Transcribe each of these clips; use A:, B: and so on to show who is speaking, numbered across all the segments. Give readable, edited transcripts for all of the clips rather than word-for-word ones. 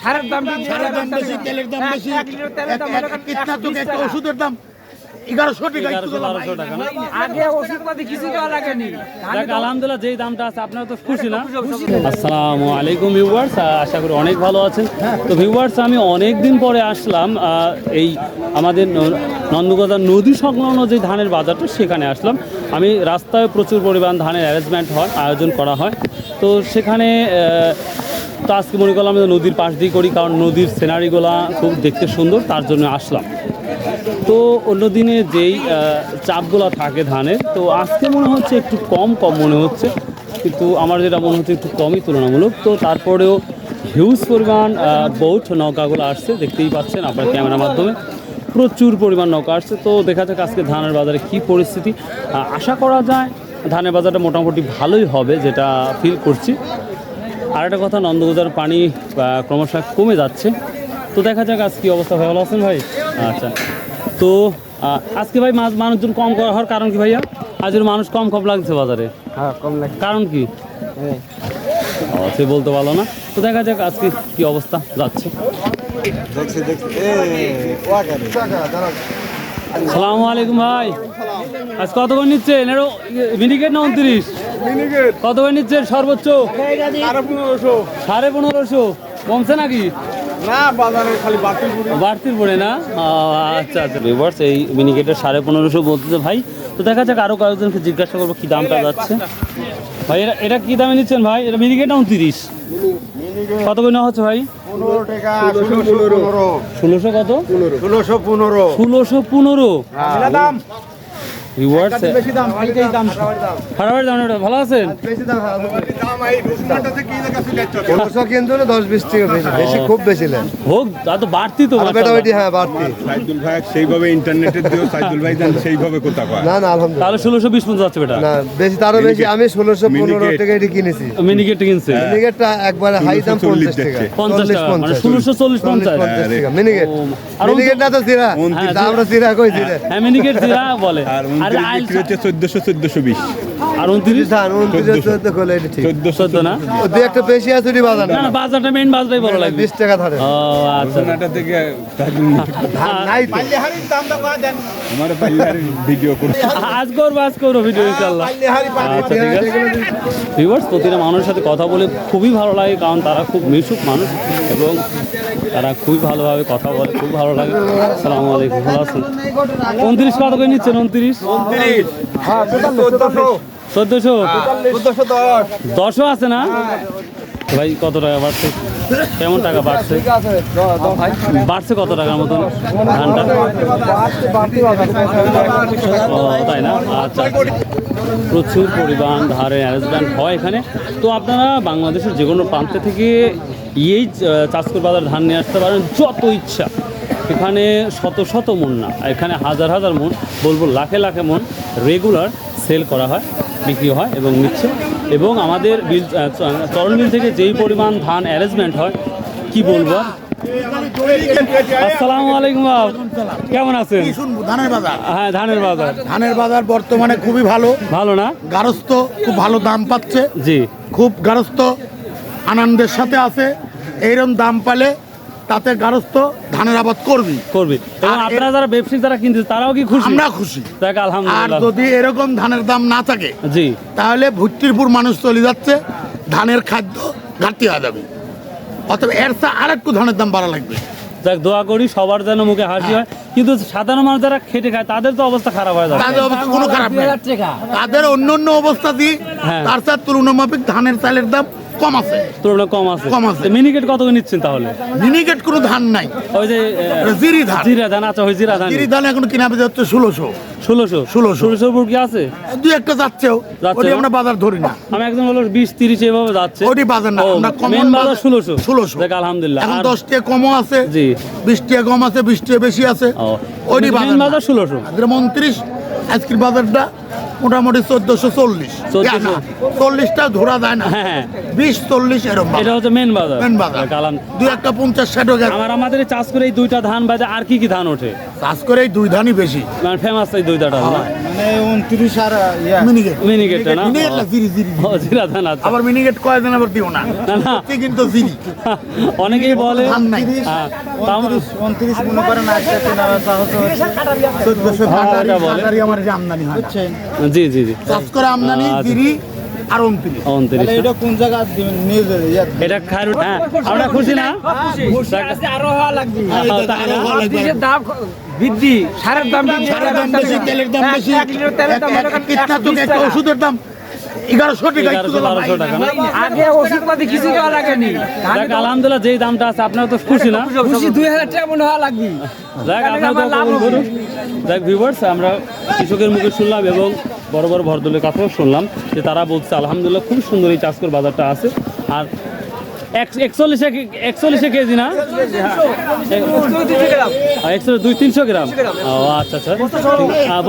A: সারের দাম
B: বেশি, তেলের দাম বেশি, কীটনাশক একটা ওষুধের দাম 1100 টাকা।
C: 1100-1200 টাকা না?
A: আগে ওষুধপাতি কিছু দেওয়া লাগেনি।
C: দেখ আলহামদুলিল্লাহ যেই দামটা আছে আপনারা তো খুশি না? আসসালামু আলাইকুম ভিউয়ার্স, আশা করি অনেক ভালো আছেন। তো ভিউয়ার্স আমি অনেক দিন পরে আসলাম এই আমাদের নন্দকুড়া নদী সংলগ্ন যে ধানের বাজারটা সেখানে আসলাম। আমি রাস্তায় প্রচুর পরিমাণ ধানের অ্যারেঞ্জমেন্ট হয়, আয়োজন করা হয়। তো সেখানে তো আজকে মনে করলাম নদীর পাশ দিয়ে করি, কারণ নদীর সিনারিগুলো খুব দেখতে সুন্দর, তার জন্য আসলাম। তো অন্য দিনে যেই চাপগুলো থাকে ধানের, তো আজকে মনে হচ্ছে একটু কম মনে হচ্ছে, কিন্তু আমার যেটা মনে হচ্ছে একটু কমই তুলনামূলক। তো তারপরেও হিউজ পরিমাণ বোট নৌকাগুলো আসছে, দেখতেই পাচ্ছেন আপনার ক্যামেরার মাধ্যমে প্রচুর পরিমাণ নৌকা আসছে। তো দেখা যাক আজকে ধানের বাজারে কী পরিস্থিতি। আশা করা যায় ধানের বাজারটা মোটামুটি ভালোই হবে, যেটা ফিল করছি। আর একটা কথা, নন্দকুড়ার পানি ক্রমশ কমে যাচ্ছে। তো দেখা যাক আজ কী অবস্থা। ভালো আছেন ভাই? আচ্ছা, তো আজকে ভাই মানুষজন কম করা হওয়ার কারণ কি ভাইয়া? আজকের মানুষ কম লাগছে বাজারে?
A: হ্যাঁ, কম লাগে।
C: কারণ কি সে বলতে পারলো না। তো দেখা যাক আজকে কি অবস্থা যাচ্ছে। আসসালামু আলাইকুম ভাই, আজ কত করে নিচ্ছেন? মিনিকেট না 29? কত করে নিচ্ছেন সর্বোচ্চ? 1550। কমছে নাকি?
B: না, বাজারে খালি
C: বাড়তির পড়ে না? আচ্ছা আচ্ছা ভিউয়ার্স, এই মিনিকেটের 1550 বলতেছে ভাই। তো দেখা যাক আরও কয়েকজনকে জিজ্ঞাসা করবো কী দামটা যাচ্ছে। ভাই এটা কী দামে নিচ্ছেন ভাই? এটা মিনিকেট না 29? কত করে নেওয়া হচ্ছে ভাই?
B: 15 টাকা, 1615।
C: 1600 কত?
B: 1615।
C: 1615
B: দাম
C: ভিউয়ার্স।
B: বেশি দাম, এইটাই দাম।
C: ফাটাফাটি দাম। ভালো আছেন?
B: বেশি দাম এই রসুনটাতে কি জায়গা ছিল? 1500 কিন্তু না, 10-20 টাকা বেশি, খুব বেশি নেন।
C: হোক, তা তো বাড়তি তো
B: বেটাবেটি। হ্যাঁ, বাড়তি।
D: সাইদুল ভাই সেইভাবে ইন্টারনেটে দিও, সাইদুল ভাই জান সেইভাবে কথা কয়।
B: না না, আলহামদুলিল্লাহ।
C: তাহলে 1620 পর্যন্ত যাচ্ছে বেটা?
B: না, বেশি, তারও বেশি। আমি 1615 টাকা এটি কিনেছি।
C: মিনিকেট কিনছে?
B: মিনিকেটটা একবারে হাই দাম 50 টাকা।
C: 50 টাকা, মানে 1640-50
B: টাকা মিনিকেট।
C: আর
B: মিনিকেট না তো জিরা, আমরা জিরা কই জিরা।
C: হ্যাঁ, মিনিকেট জিরা বলে।
D: আর
C: আর
D: 29 বিক্রি হচ্ছে 1420।
C: আর 29
B: ধান 29-14 করলে এটা ঠিক।
C: 14 না?
B: ও দুই একটা বেশি আছে ওটি বাজার
C: না
B: না।
C: না, বাজারটা মেইন বাজারটাই বড় লাগবে।
B: 20 টাকা ধরে।
C: ও আচ্ছা,
D: রসুনটা থেকে সাইদুল
B: ধান নাই তো।
D: আমার পাইলার ভিডিও করছে।
C: আজ করবো ভিডিও ইনশাআল্লাহ। আচ্ছা ঠিক আছে ভিউয়ার্স, প্রতিটা মানুষের সাথে কথা বলে খুবই ভালো লাগে, কারণ তারা খুব মিশুক মানুষ এবং তারা খুবই ভালোভাবে কথা বলে, খুব ভালো লাগে। আসসালামু আলাইকুম, ভালো আছেন? 29 কত করে নিচ্ছেন? 29? 1400? 10ও আছে না ভাই? কত টাকা বাড়ছে? কেমন টাকা বাড়ছে? বাড়ছে কত টাকার মতন ধানটা? ও তাই না? আচ্ছা, প্রচুর পরিমাণ ধানের অ্যারেঞ্জমেন্ট হয় এখানে। তো আপনারা বাংলাদেশের যে কোনো প্রান্ত থেকে এই চাষকুর বাজার ধান নিয়ে আসতে পারেন যত ইচ্ছা। এখানে শত শত মন না, এখানে হাজার হাজার মন, বলবো লাখে লাখে মন রেগুলার সেল করা হয়, বিক্রি হয় এবং নিচ্ছে। এবং আমাদের চরণ মিল থেকে যেই পরিমাণ ধান অ্যারেঞ্জমেন্ট হয় কি বলবো। আসসালামু আলাইকুম, কেমন আছেন?
B: ধানের বাজার।
C: হ্যাঁ, ধানের বাজার।
B: ধানের বাজার বর্তমানে খুবই ভালো।
C: ভালো না?
B: গারস্থ খুব ভালো দাম পাচ্ছে।
C: জি,
B: খুব গারস্থ আনন্দের সাথে আছে। এইরকম দাম পালে তাতে গারস্থ ধানের আবাদ করবি।
C: এবং আপনারা যারা ব্যবসায়ী যারা কিনছে তারাও কি খুশি?
B: আমরা খুশি।
C: দেখ
B: আর
C: আলহামদুলিল্লাহ।
B: যদি এরকম ধানের দাম না থাকে
C: জি,
B: তাহলে ভুট্টিরপুর মানুষ চলে যাচ্ছে, ধানের খাদ্য ঘাটতি হয়ে যাবে। অতএব এর চেয়ে আর একটু ধানের দাম বাড়া লাগবে।
C: দেখ দোয়া করি সবার যেন মুখে হাসি হয়, কিন্তু সাধারণ মানুষ যারা খেটে খায় তাদের তো অবস্থা খারাপ হয়ে যাবে।
B: তাদের অবস্থা কোনো খারাপ নেই। তাদের অন্য অন্য অবস্থা দিয়ে
C: হ্যাঁ।
B: তার সাথে তুলনামাফিক ধানের চালের দাম কম আছে।
C: তুলনা কম আছে।
B: কম আছে।
C: মিনিকেট কত করে নিচ্ছেন তাহলে?
B: মিনিকেট কোনো ধান নাই,
C: ওই যে
B: জিরি ধান।
C: জিরা ধান। আচ্ছা, ওই জিরা ধান।
B: জিরি ধান এখন কিনা বেচা হচ্ছে 1600।
C: 1600 উপর কি আছে?
B: দুই একটা যাচ্ছেও, ওটি
C: না?
B: আমরা বাজার ধরি না।
C: আমি একজন হলো 20-30 এভাবে যাচ্ছে।
B: ওটি বাজার না,
C: ও,
B: আমরা কম
C: মেন বাজার 1600।
B: 1600।
C: দেখ আলহামদুলিল্লাহ।
B: এখন
C: আর
B: 10 টাকা কমও আছে,
C: জি,
B: 20 টাকা কম আছে, 20 টাকা বেশি আছে।
C: ও,
B: ওটি
C: মেন
B: বাজার
C: বাজার 1600।
B: 29 আজকের বাজারটা মোটামুটি 1440। 40টা ধরা যায় না,
C: হ্যাঁ
B: 20-40 এরকম।
C: এটা হচ্ছে মেন বাজার।
B: মেন বাজার
C: কালাম
B: দুই একটা 50-60 গেছে।
C: আমাদের চাষ করে এই দুইটা ধান বাদে আর কি কি ধান ওঠে?
B: চাষ করে এই দুই ধানই বেশি,
C: মানে ফেমাস এই দুইটা ধান না?
A: মানে 29 আর
B: মিনিকেট
C: মিনিকেটটা না?
B: মিনিকেট না, জিরি জিরি।
C: ও, জিরা ধান আছে।
B: আবার মিনিকেট কয় দিন আবার দিও না,
C: না, না।
B: সত্যি কিন্তু জিরি
C: অনেকেই বলে
B: ধান নাই।
C: হ্যাঁ, তাও-
A: 29 মনে করেন আজকে কেনা বেচা হচ্ছে 1400
C: হ্যাঁ, এটা বলে।
B: ভান্ডারি আমার যে আমদানি হয় না।
A: বুঝছেন?
C: জি জি জি
B: চাষ করে আমদানি
C: আচ্ছা।
B: জিরি আর 29।
C: 29
A: তাহলে এটা কোন জায়গা দিবেন নিয়ে
C: এটা খায়রুট। হ্যাঁ আমরা খুশি না?
A: আরো হওয়া লাগবে।
B: আরো ভালো লাগবে।
A: দেশের দাম বৃদ্ধি, সারের দাম বৃদ্ধি,
B: সারের দাম বেশি, তেলের দাম বেশি,
A: এক লিটার তেলের দাম মনে করেন
B: কীটনাশক একটা ওষুধের দাম 1100 টাকা।
C: 1100-1200 টাকা না?
A: আগে ওষুধপাতি কিছু দেওয়া লাগেনি।
C: যাক আলহামদুলিল্লাহ, যেই দামটা আছে আপনারা তো খুশি না?
A: খুশি 2000 টাকা মনে হওয়া লাগবে।
C: যাক
A: তাহলে
C: আপনারা
A: আমার লাভ
C: কবুল
A: হবে।
C: করুন। যাক ভিউয়ার্স, আমরা কৃষকের মুখে শুনলাম এবং বড় বড় ভদ্রলোকের কথাও শুনলাম যে তারা বলছে আলহামদুলিল্লাহ খুব সুন্দর এই চাষকর বাজারটা আছে। আর 41 কেজি না? 200-300 গ্রাম। ও আচ্ছা আচ্ছা,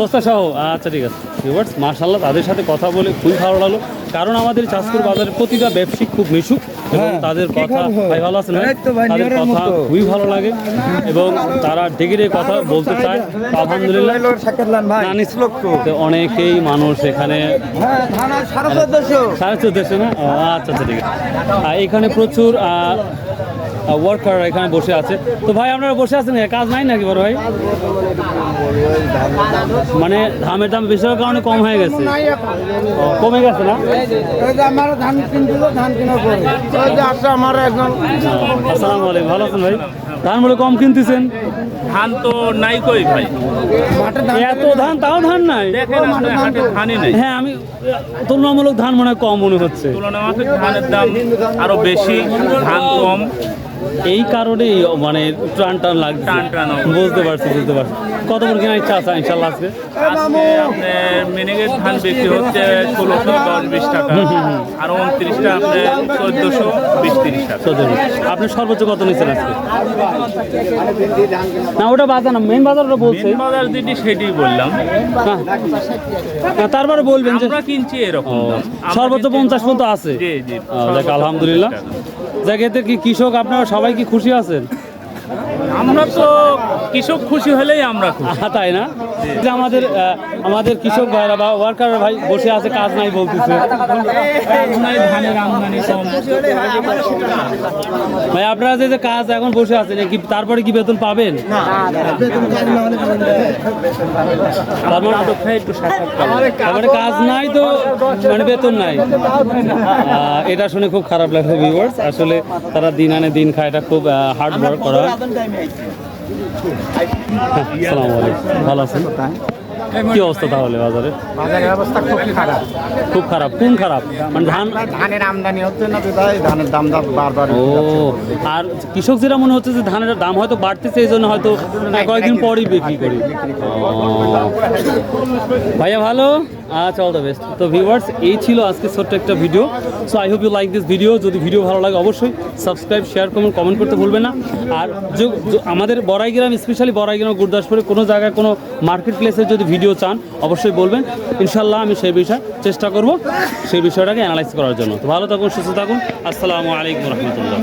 C: বস্তা সহ। আচ্ছা ঠিক আছে ভিউয়ার্স, মাশাআল্লাহ তাদের সাথে কথা বলে খুবই ভালো লাগলো। কারণ আমাদের চাষকর বাজারের প্রতিটা ব্যবসায়িক খুব মিশুক এবং তাদের কথা, ভাই ভালো আছেন ভাই? তাদের কথা খুবই ভালো লাগে এবং তারা ডিগ্রি কথা বলতে চায়। তো আলহামদুলিল্লাহ তো অনেকেই মানুষ এখানে 1450 না? ও আচ্ছা আচ্ছা ঠিক আছে। এখানে প্রচুর ওয়ার্কার এখানে বসে আছে। তো ভাই আপনারা বসে আছেন, কাজ নাই নাকি বড় ভাই? মানে ধানের দাম বেশি হওয়ার কারণে কম হয়ে গেছে? ও, কমে গেছে না?
A: আমার ধান কিনছিল, ধান কেনার পরে আমার একজন
C: আসসালামু আলাইকুম, ভালো আছেন ভাই? ধান বলে কম কিনতেছেন?
E: ধান তো নাই কই ভাই,
C: এত ধান, তাও ধান নাই?
E: দেখেন আসলে হাটে ধানই নাই।
C: হ্যাঁ, আমি তুলনামূলক ধান মনে হয় কম মনে হচ্ছে।
E: তুলনামাফিক ধানের দাম আরো বেশি, ধান কম।
C: এই কারণেই মানে টান টান লাগছে।
E: টান।
C: বুঝতে পারছি। কত করে কেনার ইচ্ছা আছে ইনশাল্লাহ আজকে?
E: আজকে আপনার মিনিকেট ধান বিক্রি হচ্ছে 1610-20 টাকা, আর 29টা আপনার 1420-30 টাকা।
C: আপনি সর্বোচ্চ কত নিচ্ছেন আজকে? না ওটা বাজার না, মেন বাজার ওটা বলছে।
E: মেন বাজার যেটি সেটাই বললাম,
C: না, তারপরে বলবেন যে
E: আমরা কিনছি এরকম দাম। আমরা
C: সর্বোচ্চ
E: কিনছি-
C: 50 পর্যন্ত আছে।
E: জি জি,
C: দেখ আলহামদুলিল্লাহ। যাক, এতে কি কৃষক আপনারা সবাই কি খুশি আছেন?
E: আমরা তো কৃষক খুশি হলেই আমরা খুশি।
C: তাই না? যে আমাদের কৃষক ভাইরা বা ওয়ার্কার ভাই বসে আছে, কাজ নাই বলতেছে।
E: ধানের আমদানি কম।
C: ভাই আপনারা যে কাজ এখন বসে আছেন, কি তারপরে কি বেতন পাবেন? তারপরে কাজ নাই তো মানে বেতন নাই। এটা শুনে খুব খারাপ লাগলো ভিউয়ার্স। আসলে তারা দিন আনে দিন খায়, এটা খুব হার্ড ওয়ার্ক করা। আসসালামু আলাইকুম, ভালো আছেন? কি অবস্থা তাহলে বাজারে?
A: বাজারের অবস্থা খুব খারাপ।
C: খুব খারাপ। কোন খারাপ? মানে
A: ধানের আমদানি হচ্ছে না, তাই ধানের দাম বারবার।
C: ও, আর কৃষক যেটা মনে হচ্ছে যে ধানের দাম হয়তো বাড়তেছে, এই জন্য হয়তো কয়েকদিন পরই বিক্রি করি। ভাইয়া ভালো, আচ্ছা, অল দ্য বেস্ট। তো ভিউয়ার্স, এই ছিল আজকে ছোট্ট একটা video. So I hope you like this video. যদি ভিডিও ভালো লাগে অবশ্যই সাবস্ক্রাইব, শেয়ার, কমেন্ট করতে ভুলবেন না। আর আমাদের বড়াইগ্রাম, স্পেশালি বড়াইগ্রাম, গুরদাসপুরে কোনো জায়গায় কোনো মার্কেট প্লেসের যদি ভিডিও চান অবশ্যই বলবেন। ইনশাল্লাহ আমি সেই বিষয়ে চেষ্টা করব, সেই বিষয়টাকে অ্যানালাইজ করার জন্য। তো ভালো থাকুন, সুস্থ থাকুন। আসসালামু আলাইকুম রহমতুল্লাহ।